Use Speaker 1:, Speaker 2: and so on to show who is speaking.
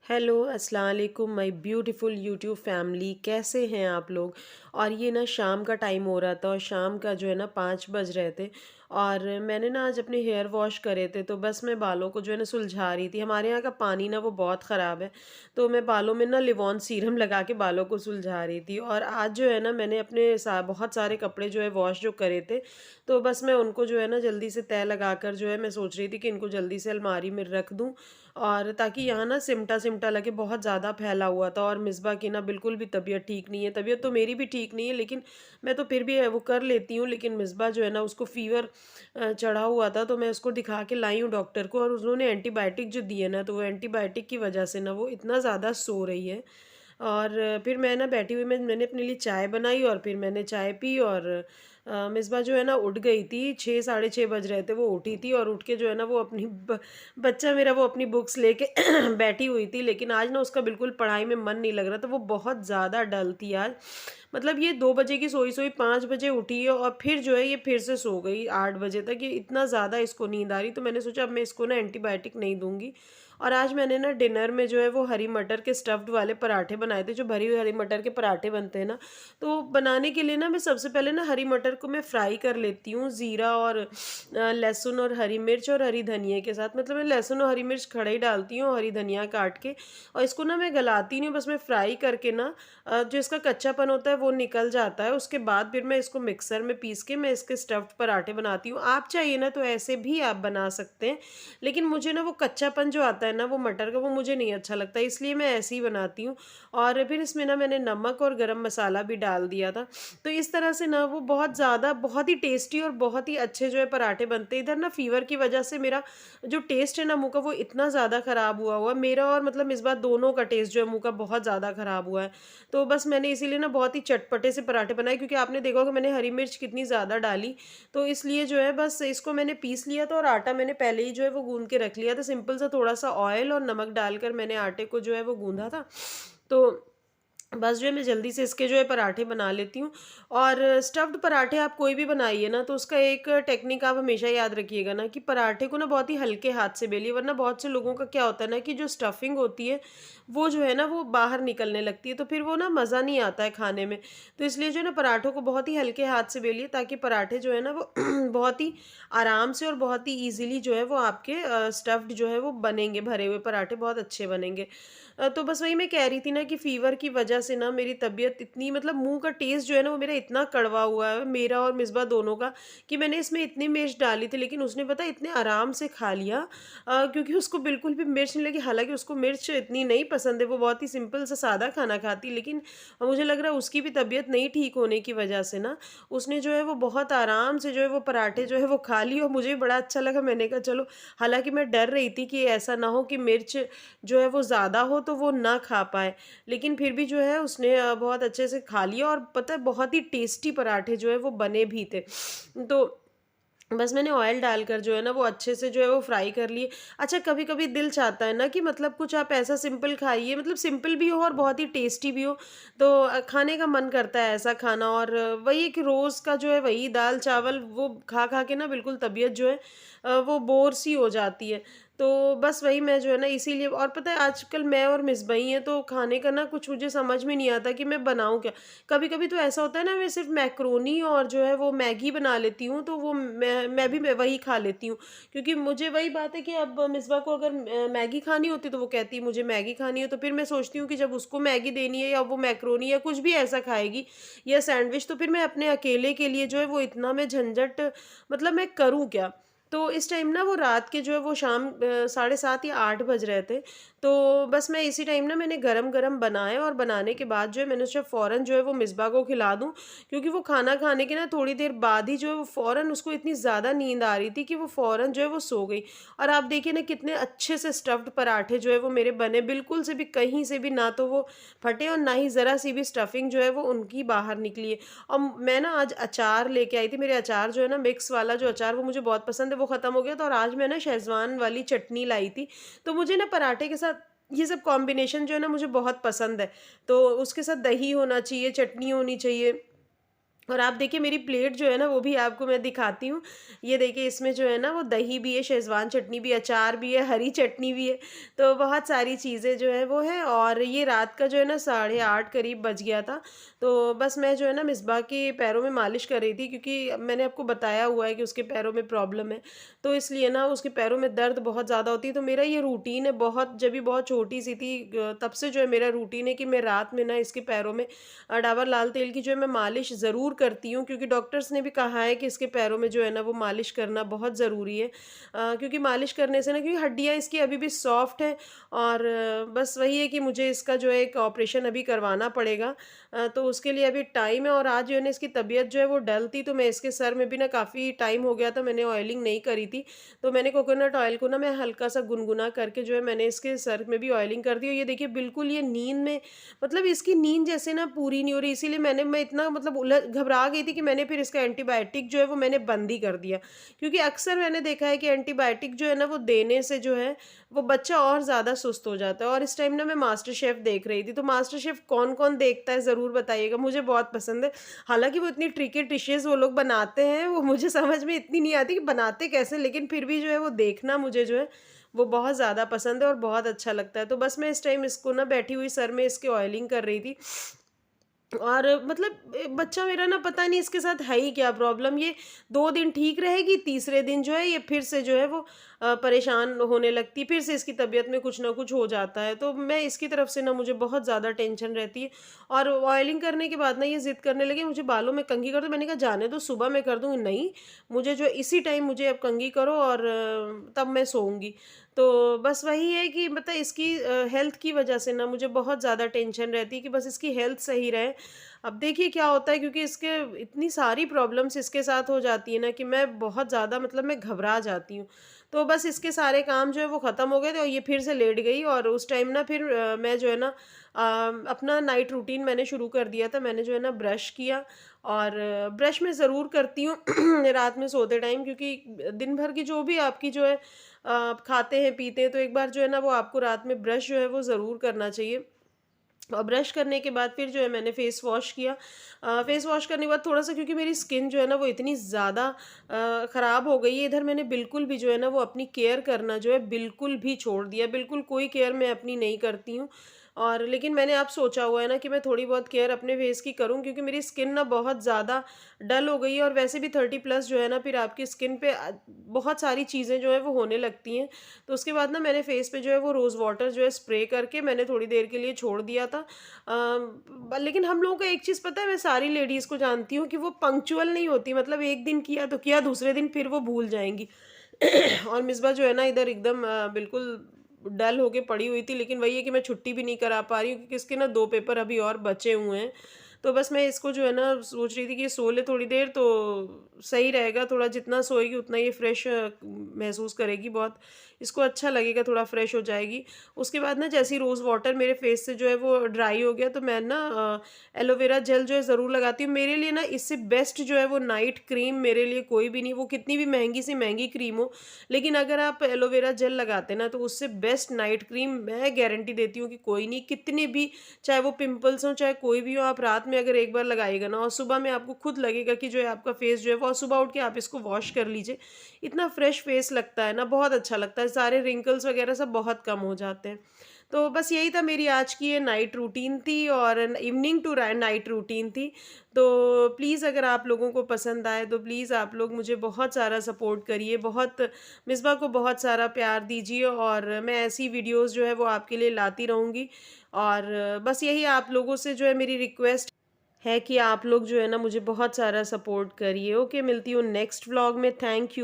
Speaker 1: Hello अस्सलाम वालेकुम my beautiful YouTube family, कैसे हैं आप लोग। और ये ना शाम का टाइम हो रहा था और शाम का जो है ना 5 बज रहे थे। और मैंने ना आज अपने हेयर वॉश करे थे, तो बस मैं बालों को जो है ना सुलझा रही थी। हमारे यहाँ का पानी ना वो बहुत ख़राब है, तो मैं बालों में ना लिवॉन सीरम लगा के बालों को सुलझा रही थी। और आज जो है ना मैंने अपने बहुत सारे कपड़े जो है वॉश जो करे थे, तो बस मैं उनको जो है ना जल्दी से तह लगाकर जो है मैं सोच रही थी कि इनको जल्दी से अलमारी में रख दूँ। और ताकि यहाँ ना सिमटा-सिमटा लगे, बहुत ज़्यादा फैला हुआ था। और मिस्बा की ना बिल्कुल भी तबीयत ठीक नहीं है। तबीयत तो मेरी भी ठीक नहीं है, लेकिन मैं तो फिर भी वो कर लेती हूँ। लेकिन मिस्बा जो है ना उसको फ़ीवर चढ़ा हुआ था, तो मैं उसको दिखा के लाई हूँ डॉक्टर को। और उन्होंने एंटीबायोटिक जो दी है ना, तो वो एंटीबायोटिक की वज़ह से ना वो इतना ज़्यादा सो रही है। और फिर मैं ना बैठी हुई मैंने अपने लिए चाय बनाई और फिर मैंने चाय पी। और मिस्बा जो है ना उठ गई थी, 6 साढ़े 6 बज रहे थे, वो उठी थी। और उठ के जो है ना वो अपनी बच्चा मेरा वो अपनी बुक्स लेके बैठी हुई थी। लेकिन आज ना उसका बिल्कुल पढ़ाई में मन नहीं लग रहा था, वो बहुत ज़्यादा डल थी आज। मतलब ये 2 बजे की सोई-सोई 5 बजे उठी है और फिर जो है ये फिर से सो गई 8 बजे तक। ये इतना ज़्यादा इसको नींद आ रही, तो मैंने सोचा अब मैं इसको ना एंटीबायोटिक नहीं दूँगी। और आज मैंने ना डिनर में जो है वो हरी मटर के स्टफ़्ड वाले पराठे बनाए थे, जो भरी हुई हरी मटर के पराठे बनते हैं ना। तो बनाने के लिए ना मैं सबसे पहले ना हरी मटर को मैं फ्राई कर लेती हूँ ज़ीरा और लहसुन और हरी मिर्च और हरी धनिया के साथ। मतलब मैं लहसुन और हरी मिर्च खड़ा ही डालती हूँ, हरी धनिया काट के। और इसको ना मैं गलाती नहीं हूँ, बस मैं फ्राई करके ना जो इसका कच्चापन होता है वो निकल जाता है। उसके बाद फिर मैं इसको मिक्सर में पीस के मैं इसके स्टफ़्ड पराठे बनाती हूँ। आप चाहिए ना तो ऐसे भी आप बना सकते हैं, लेकिन मुझे ना वो कच्चापन जो आता है ना वो मटर का, वो मुझे नहीं अच्छा लगता, इसलिए मैं ऐसे ही बनाती हूँ। और फिर इसमें ना मैंने नमक और गरम मसाला भी डाल दिया था। तो इस तरह से ना वो बहुत ज़्यादा बहुत ही टेस्टी और बहुत ही अच्छे जो है पराठे बनते हैं। इधर ना फ़ीवर की वजह से मेरा जो टेस्ट है ना मुँह का वो इतना ज़्यादा ख़राब हुआ हुआ है। मेरा और मतलब इस बार दोनों का टेस्ट जो है मुँह का बहुत ज़्यादा ख़राब हुआ है। तो बस मैंने इसीलिए ना बहुत ही चटपटे से पराठे बनाए, क्योंकि आपने देखा होगा मैंने हरी मिर्च कितनी ज़्यादा डाली। तो इसलिए जो है बस इसको मैंने पीस लिया था और आटा मैंने पहले ही जो है वो गूँध के रख लिया था। सिंपल सा थोड़ा-सा ऑयल और नमक डालकर मैंने आटे को जो है वो गूँधा था। तो बस जो है मैं जल्दी से इसके जो है पराठे बना लेती हूँ। और स्टफ़्ड पराठे आप कोई भी बनाइए ना, तो उसका एक टेक्निक आप हमेशा याद रखिएगा ना, कि पराठे को ना बहुत ही हल्के हाथ से बेलिए, वरना बहुत से लोगों का क्या होता है ना कि जो स्टफ़िंग होती है वो जो है ना वो बाहर निकलने लगती है, तो फिर वो ना मज़ा नहीं आता है खाने में। तो इसलिए जो है ना पराठों को बहुत ही हल्के हाथ से बेलिए, ताकि पराठे जो है ना वो बहुत ही आराम से और बहुत ही ईज़िली जो है वो आपके स्टफ़्ड जो है वो बनेंगे, भरे हुए पराठे बहुत अच्छे बनेंगे। तो बस वही मैं कह रही थी ना कि फ़ीवर की वजह से ना मेरी तबीयत इतनी, मतलब मुँह का टेस्ट जो है ना वो मेरा इतना कड़वा हुआ है, मेरा और मिस्बा दोनों का, कि मैंने इसमें इतनी मिर्च डाली थी, लेकिन उसने पता है इतने आराम से खा लिया। क्योंकि उसको बिल्कुल भी मिर्च नहीं लगी। हालाँकि उसको मिर्च इतनी नहीं पसंद है, वो बहुत ही सिंपल सा सादा खाना खाती है, लेकिन मुझे लग रहा है उसकी भी तबीयत नहीं ठीक होने की वजह से ना उसने जो है वो बहुत आराम से जो है वो पराठे जो है वो खा लिए। और मुझे भी बड़ा अच्छा लगा। मैंने कहा चलो, हालाँकि मैं डर रही थी कि ऐसा ना हो कि मिर्च जो है वो ज़्यादा हो तो वो ना खा पाए। लेकिन फिर भी जो है उसने बहुत अच्छे से खा लिया। और पता है बहुत ही टेस्टी पराठे जो है वो बने भी थे। तो बस मैंने ऑयल डालकर जो है ना वो अच्छे से जो है वो फ्राई कर लिए। अच्छा, कभी-कभी दिल चाहता है ना कि मतलब कुछ आप ऐसा सिंपल खाइए, मतलब सिंपल भी हो और बहुत ही टेस्टी भी हो, तो खाने का मन करता है ऐसा खाना। और वही है कि रोज़ का जो है वही दाल-चावल वो खा-खा के ना बिल्कुल तबीयत जो है वो बोर सी हो जाती है। तो बस वही मैं जो है ना इसीलिए। और पता है आजकल मैं और मिसबा ही हैं, तो खाने का ना कुछ मुझे समझ में नहीं आता कि मैं बनाऊँ क्या? कभी-कभी तो ऐसा होता है ना, मैं सिर्फ़ मैकरोनी और जो है वो मैगी बना लेती हूँ, तो वो मैं भी मैं वही खा लेती हूँ। क्योंकि मुझे वही बात है कि अब मिसबा को अगर मैगी खानी होती है तो वो कहती है मुझे मैगी खानी है, तो फिर मैं सोचती हूँ कि जब उसको मैगी देनी है या वो मैकरोनी या कुछ भी ऐसा खाएगी या सैंडविच, तो फिर मैं अपने अकेले के लिए जो है वो इतना मैं झंझट, मतलब मैं करूँ क्या? तो इस टाइम ना वो रात के जो है वो शाम साढ़े 7 या 8 बज रहे थे। तो बस मैं इसी टाइम ना मैंने गरम-गरम बनाए, और बनाने के बाद जो है मैंने सोचा फ़ौरन जो है वो मिसबा को खिला दूँ। क्योंकि वो खाना खाने के ना थोड़ी देर बाद ही जो है वो फ़ौरन उसको इतनी ज़्यादा नींद आ रही थी कि वो फ़ौरन जो है वो सो गई। और आप देखिए ना कितने अच्छे से स्टफ़्ड पराठे जो है वो मेरे बने, बिल्कुल से भी कहीं से भी ना तो वो फटे और ना ही ज़रा-सी भी स्टफ़िंग जो है वो उनकी बाहर निकली है। और मैं ना आज अचार लेके आई थी। मेरे अचार जो है ना मिक्स वाला जो अचार वो मुझे बहुत पसंद है, वो ख़त्म हो गया था। और आज मैं ना शेज़वान वाली चटनी लाई थी। तो मुझे ना पराठे के साथ ये सब कॉम्बिनेशन जो है ना मुझे बहुत पसंद है। तो उसके साथ दही होना चाहिए, चटनी होनी चाहिए, और आप देखिए मेरी प्लेट जो है ना वो भी आपको मैं दिखाती हूँ। ये देखिए इसमें जो है ना वो दही भी है, शेज़वान चटनी भी, अचार भी है, हरी चटनी भी है। तो बहुत सारी चीज़ें जो हैं वो हैं और ये रात का जो है ना 8:30 करीब बज गया था। तो बस मैं जो है ना मिस्बा के पैरों में मालिश कर रही थी क्योंकि मैंने आपको बताया हुआ है कि उसके पैरों में प्रॉब्लम है। तो इसलिए ना उसके पैरों में दर्द बहुत ज़्यादा होती है। तो मेरा ये रूटीन है बहुत जब भी बहुत छोटी-सी थी तब से जो है मेरा रूटीन है कि मैं रात में ना इसके पैरों में डाबर लाल तेल की जो है मैं मालिश ज़रूर करती हूँ क्योंकि डॉक्टर्स ने भी कहा है कि इसके पैरों में जो है ना वो मालिश करना बहुत ज़रूरी है। क्योंकि मालिश करने से ना क्योंकि हड्डियाँ इसकी अभी भी सॉफ्ट हैं और बस वही है कि मुझे इसका जो है एक ऑपरेशन अभी करवाना पड़ेगा। तो उसके लिए अभी टाइम है और आज जो है ना इसकी तबीयत जो है वो डल थी तो मैं इसके सर में भी ना काफ़ी टाइम हो गया था मैंने ऑयलिंग नहीं करी थी। तो मैंने कोकोनट ऑयल को ना मैं हल्का-सा गुनगुना करके जो है मैंने इसके सर में भी ऑयलिंग कर दी और ये देखिए बिल्कुल ये नींद में मतलब इसकी नींद जैसे ना पूरी नहीं हो रही इसीलिए मैं इतना मतलब उलझ घबरा गई थी कि मैंने फिर इसका एंटीबायोटिक जो है वो मैंने बंद ही कर दिया। क्योंकि अक्सर मैंने देखा है कि एंटीबायोटिक जो है ना वो देने से जो है वो बच्चा और ज़्यादा सुस्त हो जाता है और इस टाइम ना मैं मास्टर शेफ़ देख रही थी, तो मास्टर शेफ़ कौन-कौन देखता है ज़रूर बताइएगा, मुझे बहुत पसंद है। हालाँकि वो इतनी ट्रिकी डिशेज़ वो लोग बनाते हैं, वो मुझे समझ में इतनी नहीं आती कि बनाते कैसे लेकिन फिर भी जो है वो देखना मुझे जो है वो बहुत ज़्यादा पसंद है और बहुत अच्छा लगता है। तो बस मैं इस टाइम इसको ना बैठी हुई सर में इसके ऑयलिंग कर रही थी। और मतलब बच्चा मेरा ना पता नहीं इसके साथ है ही क्या प्रॉब्लम ये 2 दिन ठीक रहेगी, तीसरे दिन जो है ये फिर से जो है वो परेशान होने लगती है, फिर से इसकी तबीयत में कुछ न कुछ हो जाता है। तो मैं इसकी तरफ से ना मुझे बहुत ज़्यादा टेंशन रहती है और ऑयलिंग करने के बाद ना ये ज़िद करने लगे मुझे बालों में कंघी कर दो, मैंने कहा जाने दो सुबह मैं कर दूँगी, नहीं मुझे जो है इसी टाइम मुझे अब कंघी करो और तब मैं सोऊँगी। तो बस वही है कि मतलब इसकी हेल्थ की वजह से ना मुझे बहुत ज़्यादा टेंशन रहती है कि बस इसकी हेल्थ सही रहे। अब देखिए क्या होता है क्योंकि इसके इतनी सारी प्रॉब्लम्स इसके साथ हो जाती है ना कि मैं बहुत ज़्यादा मतलब मैं घबरा जाती हूँ। तो बस इसके सारे काम जो है वो ख़त्म हो गए थे और ये फिर से लेट गई और उस टाइम ना फिर मैं जो है ना अपना नाइट रूटीन मैंने शुरू कर दिया था। मैंने जो है ना ब्रश किया और ब्रश मैं ज़रूर करती हूँ रात में सोते टाइम क्योंकि दिन भर की जो भी आपकी जो है आप खाते हैं, पीते हैं तो एक बार जो है ना वो आपको रात में ब्रश जो है वो ज़रूर करना चाहिए। और ब्रश करने के बाद फिर जो है मैंने फेस वॉश किया। फेस वॉश करने के बाद थोड़ा-सा क्योंकि मेरी स्किन जो है ना वो इतनी ज़्यादा ख़राब हो गई है, इधर मैंने बिल्कुल भी जो है ना वो अपनी केयर करना जो है बिल्कुल भी छोड़ दिया। बिल्कुल कोई केयर मैं अपनी नहीं करती हूँ और लेकिन मैंने अब सोचा हुआ है ना कि मैं थोड़ी बहुत केयर अपने फेस की करूँ क्योंकि मेरी स्किन ना बहुत ज़्यादा डल हो गई है और वैसे भी 30 प्लस जो है ना फिर आपकी स्किन पे बहुत सारी चीज़ें जो है वो होने लगती हैं। तो उसके बाद ना मैंने फेस पे जो है वो रोज़ वाटर जो है स्प्रे करके मैंने थोड़ी देर के लिए छोड़ दिया था। लेकिन हम लोगों को एक चीज़ पता है मैं सारी लेडीज़ को जानती हूँ कि वो पंक्चुअल नहीं होती मतलब एक दिन किया तो किया दूसरे दिन फिर वो भूल जाएँगी। और मिस्बा जो है ना इधर एकदम बिल्कुल डल होके पड़ी हुई थी लेकिन वही है कि मैं छुट्टी भी नहीं करा पा रही हूँ क्योंकि इसके ना 2 पेपर अभी और बचे हुए हैं। तो बस मैं इसको जो है ना सोच रही थी कि ये सो ले थोड़ी देर तो सही रहेगा, थोड़ा जितना सोएगी उतना ये फ्रेश महसूस करेगी बहुत। इसको अच्छा लगेगा, थोड़ा फ्रेश हो जाएगी। उसके बाद ना जैसे ही रोज़ वाटर मेरे फेस से जो है वो ड्राई हो गया तो मैं ना एलोवेरा जेल जो है ज़रूर लगाती हूँ। मेरे लिए ना इससे बेस्ट जो है वो नाइट क्रीम मेरे लिए कोई भी नहीं, वो कितनी भी महँगी से महँगी क्रीम हो, लेकिन अगर आप एलोवेरा जेल लगाते हैं ना तो उससे बेस्ट नाइट क्रीम मैं गारंटी देती हूँ कि कोई नहीं, कितने भी चाहे वो पिंपल्स हों, चाहे कोई भी हो, आप रात में अगर एक बार लगाइएगा ना और सुबह में आपको खुद लगेगा कि जो है आपका फेस जो है वो सुबह उठ के आप इसको वॉश कर लीजिए। इतना फ्रेश फेस लगता है ना, बहुत अच्छा लगता है, सारे रिंकल्स वगैरह सब बहुत कम हो जाते हैं। तो बस यही था मेरी आज की ये नाइट रूटीन थी और इवनिंग टू नाइट रूटीन थी। तो प्लीज़ अगर आप लोगों को पसंद आए तो प्लीज़ आप लोग मुझे बहुत सारा सपोर्ट करिए, बहुत मिसबा को बहुत सारा प्यार दीजिए और मैं ऐसी वीडियोज़ जो है वो आपके लिए लाती रहूँगी। और बस यही आप लोगों से जो है मेरी रिक्वेस्ट है कि आप लोग जो है ना मुझे बहुत सारा सपोर्ट करिए। ओके, मिलती हूँ नेक्स्ट व्लॉग में। Thank you.